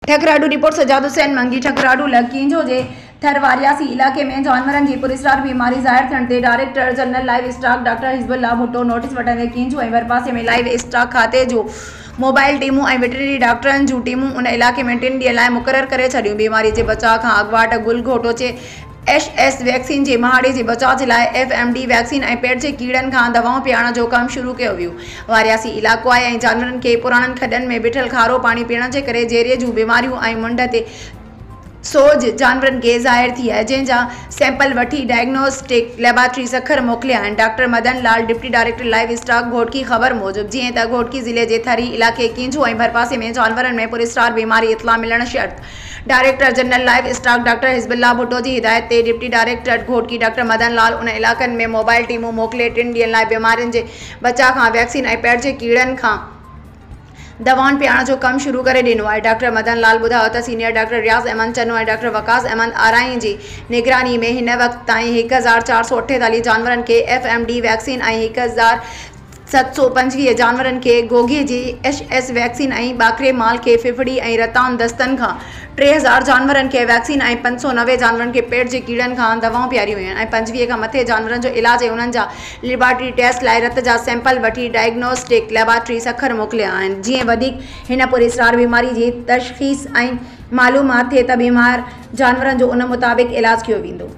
ठकराडू report Sajjad Hussain मंगी ठकराडू लकींजो जे थरवारियासी इलाके में जानवरनि जी पुरस्कार बीमारी ज़ाहिर थियण ते director general livestock doctor Hizbullah Bhutto notice वठंदे किंजो ऐं भरपासे में लाइव स्टॉक खाते जो मोबाइल टीमूं ऐं वेटरनरी डॉक्टरनि जूं टीमूं उन इलाके में 3 ॾींहनि लाइ मुक़ररु करे छॾियूं। बीमारी जे बचाव खां अॻुवाट गुल घोटोचे HS वैक्सीन जे महाड़े जे बचाव जे लाइ FMD वैक्सीन ऐं पेट जे कीड़नि खां दवाऊं पियारण जो कमु शुरू कयो वियो। वारियासी इलाइक़ो आहे ऐं जानवरनि खे पुराणनि खॾनि में बीठल खारो पाणी पीअण जे करे जेरे जूं बीमारियूं ऐं मुंड ते सोज जानवरनि खे ज़ाहिर थी आहे, जंहिंजा सैंपल वठी डायग्नोस्टिक लेबोरेटरी सखर मोकिलिया आहिनि। Doctor Madan Lal deputy director livestock Ghotki ख़बर मूजिबि जीअं त घोटकी ज़िले जे थरी इलाइक़े किंजो ऐं भरपासे में जानवरनि में पुरस्कार बीमारी इतला मिलण शर्त director general livestock doctor Hizbullah Bhutto जी हिदायत ते deputy director Ghotki doctor Madan Lal उन इलाइक़नि में मोबाइल टीमूं मोकिले 3 ॾींहनि लाइ बीमारियुनि जे बचाव खां वैक्सीन ऐं पेट जे कीड़नि खां दवाउनि पियारण जो कमु शुरू करे ॾिनो आहे। डॉक्टर मदन लाल ॿुधायो त सीनियर डॉक्टर रियाज़ अहमद चन्नू ऐं डॉक्टर वकास अहमद आराई जी निगरानी में हिन वक़्त ताईं 1448 जानवरनि खे FMD वैक्सीन ऐं 1725 जानवरनि खे गोगे जी HS वैक्सीन ऐं बाकरे माल खे फिफड़ी ऐं रताउनि दस्तनि खां 3000 जानवरनि खे वैक्सीन ऐं 590 जानवरनि खे पेट जे कीड़नि खां दवाऊं पियारियूं आहिनि ऐं 25 खां मथे जानवरनि जो इलाज ऐं उन्हनि जा लेबोरेटरी टेस्ट लाइ रत जा सैंपल वठी डायग्नोस्टिक लेबोरेटरी सखर मोकिलिया आहिनि। जीअं वधीक हिन पुरस्कार बीमारी जी तशख़ीस ऐं मालूमात थिए त बीमार जानवरनि जो उन मुताबिक़ इलाज कयो वेंदो।